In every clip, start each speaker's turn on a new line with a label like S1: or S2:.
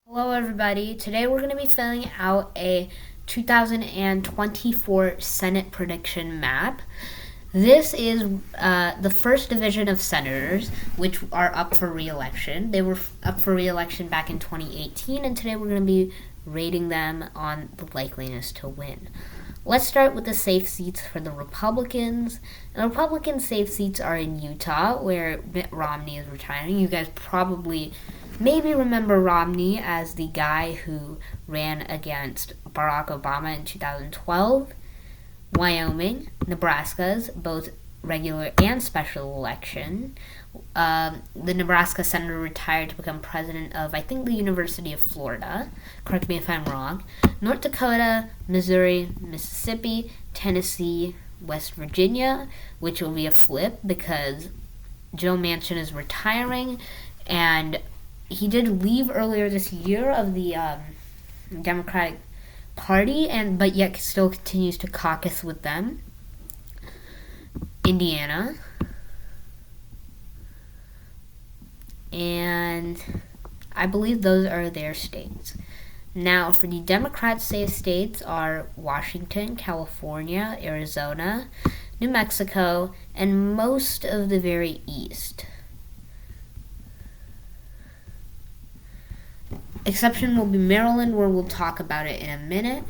S1: Hello, everybody. Today we're going to be filling out a 2024 Senate prediction map. This is the first division of senators, which are up for re-election. They were up for re-election back in 2018, and today we're going to be rating them on the likeliness to win. Let's start with the safe seats for the Republicans. And the Republican safe seats are in Utah, where Mitt Romney is retiring. You guys probably maybe remember Romney as the guy who ran against Barack Obama in 2012. Wyoming, Nebraska's both regular and special election. The Nebraska senator retired to become president of, I think, the University of Florida. Correct me if I'm wrong. North Dakota, Missouri, Mississippi, Tennessee, West Virginia, which will be a flip because Joe Manchin is retiring, and he did leave earlier this year of the Democratic Party, but yet still continues to caucus with them. Indiana. And I believe those are their states. Now, for the Democrats' safe states are Washington, California, Arizona, New Mexico, and most of the very east. Exception will be Maryland, where we'll talk about it in a minute,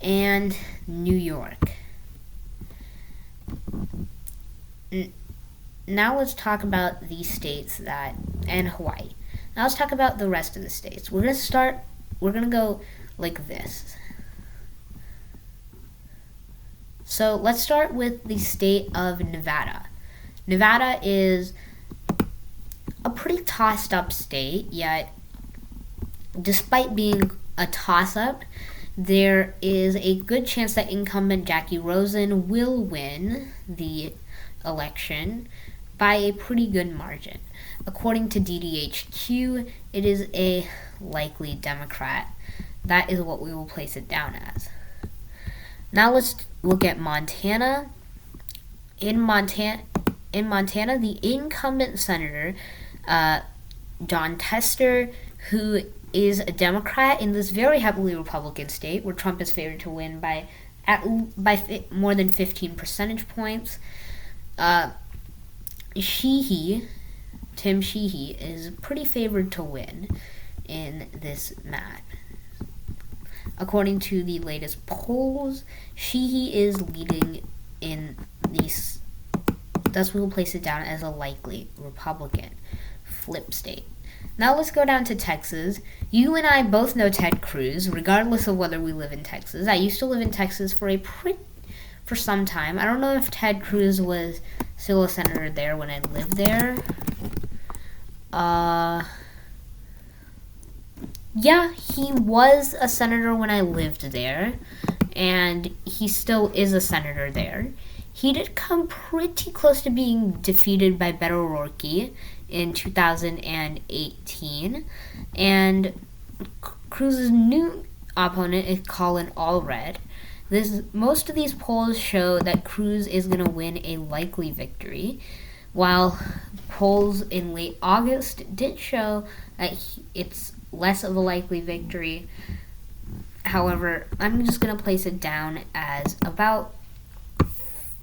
S1: and New York. Now let's talk about the states and Hawaii. Now let's talk about the rest of the states. We're going to go like this. So let's start with the state of Nevada. Nevada is a pretty tossed up state, yet despite being a toss-up, there is a good chance that incumbent Jackie Rosen will win the election by a pretty good margin. According to DDHQ, it is a likely Democrat. That is what we will place it down as. Now let's look at Montana. In Montana, the incumbent senator, Jon Tester, who is a Democrat in this very heavily Republican state where Trump is favored to win by more than 15 percentage points. Tim Sheehy is pretty favored to win in this map. According to the latest polls, Sheehy is leading in these. Thus, we will place it down as a likely Republican flip state. Now let's go down to Texas. You and I both know Ted Cruz, regardless of whether we live in Texas. I used to live in Texas for some time. I don't know if Ted Cruz was still a senator there when I lived there. Yeah, he was a senator when I lived there, and he still is a senator there. He did come pretty close to being defeated by Beto O'Rourke in 2018, and Cruz's new opponent is Colin Allred. Most of these polls show that Cruz is going to win a likely victory, while polls in late August did show that it's less of a likely victory. However, I'm just going to place it down as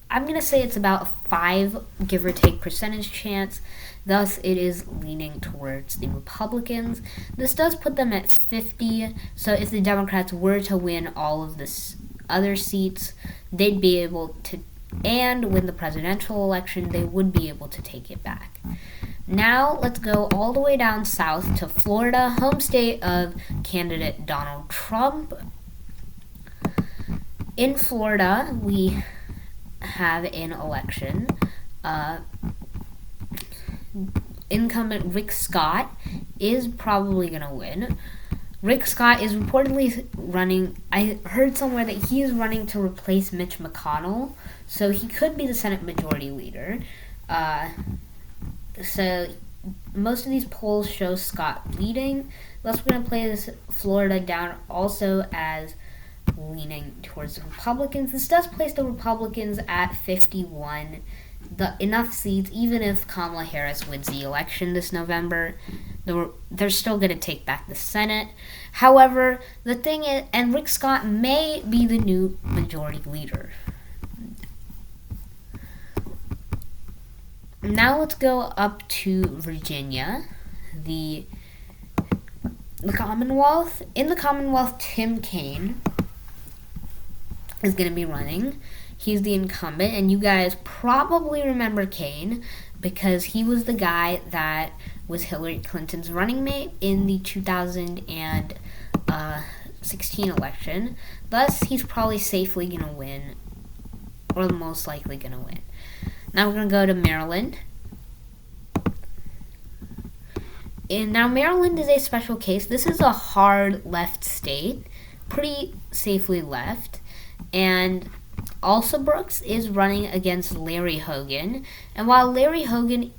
S1: I'm going to say it's about a 5, give or take, percentage chance. Thus, it is leaning towards the Republicans. This does put them at 50, so if the Democrats were to win all of the other seats, they'd be able to, and win the presidential election, they would be able to take it back. Now, let's go all the way down south to Florida, home state of candidate Donald Trump. In Florida, we have an election. Incumbent Rick Scott is probably going to win. Rick Scott is reportedly running, I heard somewhere that he is running to replace Mitch McConnell, so he could be the Senate Majority Leader. So most of these polls show Scott leading. Thus, we're going to place Florida down also as leaning towards the Republicans. This does place the Republicans at 51. Enough seats, even if Kamala Harris wins the election this November, They're still going to take back the Senate. However, the thing is, and Rick Scott may be the new majority leader. Now let's go up to Virginia, the Commonwealth. In the Commonwealth, Tim Kaine is going to be running. He's the incumbent, and you guys probably remember Kaine because he was the guy that was Hillary Clinton's running mate in the 2016 election. Thus, he's probably safely going to win, or most likely going to win. Now we're going to go to Maryland. And now Maryland is a special case. This is a hard left state, pretty safely left. And Alsa Brooks is running against Larry Hogan. And while Larry Hogan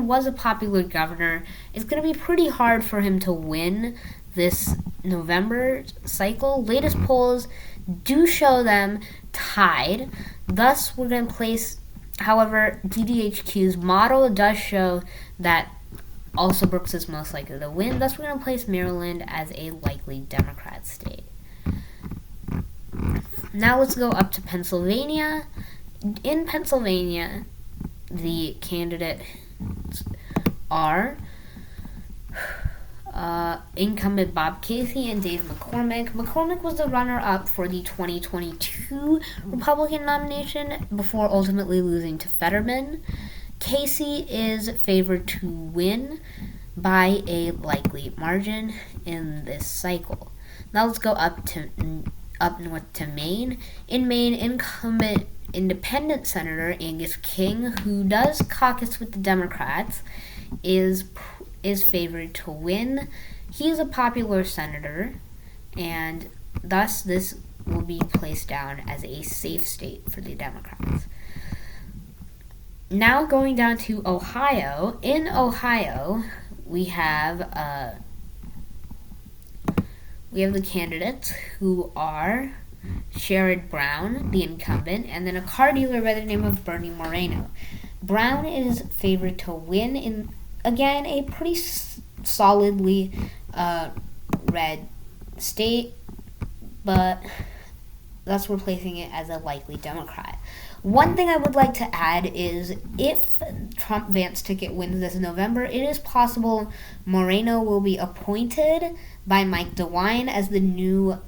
S1: was a popular governor, it's going to be pretty hard for him to win this November cycle. Latest polls do show them tied. Thus, we're going to place, however, GDHQ's model does show that Alsa Brooks is most likely to win. Thus, we're going to place Maryland as a likely Democrat state. Now let's go up to Pennsylvania. In Pennsylvania, the candidates are incumbent Bob Casey and Dave McCormick. McCormick was the runner-up for the 2022 Republican nomination before ultimately losing to Fetterman. Casey is favored to win by a likely margin in this cycle. Now let's go up north to Maine. In Maine, incumbent independent Senator Angus King, who does caucus with the Democrats, is favored to win. He is a popular senator, and thus this will be placed down as a safe state for the Democrats. Now going down to Ohio. In Ohio, we have the candidates who are Sherrod Brown, the incumbent, and then a car dealer by the name of Bernie Moreno. Brown is favored to win in, again, a pretty solidly red state, but thus we're placing it as a likely Democrat. One thing I would like to add is if Trump-Vance ticket wins this November, it is possible Moreno will be appointed by Mike DeWine as the new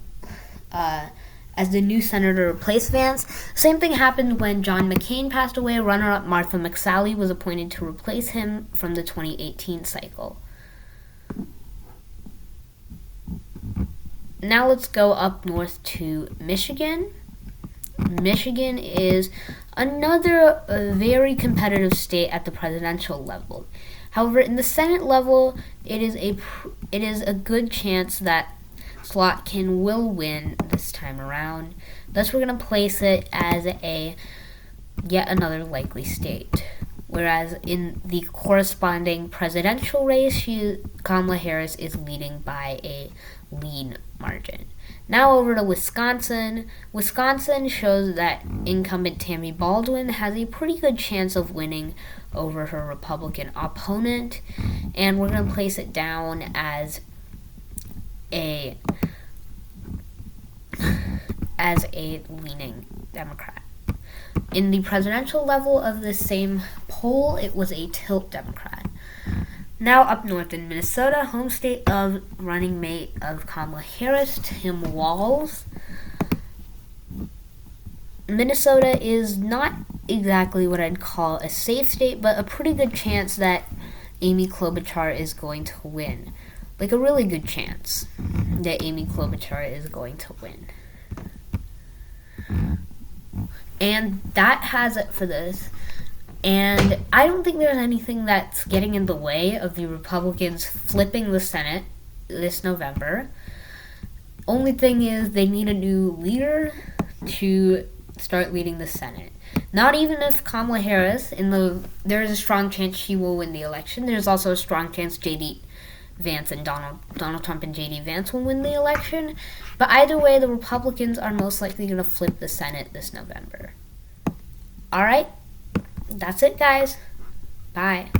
S1: senator to replace Vance. Same thing happened when John McCain passed away. Runner-up Martha McSally was appointed to replace him from the 2018 cycle. Now let's go up north to Michigan. Michigan is another very competitive state at the presidential level. However, in the Senate level, it is a good chance that Slotkin will win this time around. Thus, we're going to place it as yet another likely state. Whereas in the corresponding presidential race, Kamala Harris is leading by a lean margin. Now over to Wisconsin. Wisconsin shows that incumbent Tammy Baldwin has a pretty good chance of winning over her Republican opponent, and we're going to place it down as a leaning Democrat. In the presidential level of the same poll, it was a tilt Democrat. Now up north in Minnesota, home state of running mate of Kamala Harris, Tim Walz. Minnesota is not exactly what I'd call a safe state, but a pretty good chance that Amy Klobuchar is going to win. Like a really good chance that Amy Klobuchar is going to win. And that has it for this. And I don't think there's anything that's getting in the way of the Republicans flipping the Senate this November. Only thing is they need a new leader to start leading the Senate. Not even if Kamala Harris, there is a strong chance she will win the election. There's also a strong chance J.D. Vance and Donald Trump and J.D. Vance will win the election. But either way, the Republicans are most likely going to flip the Senate this November. All right. That's it, guys. Bye.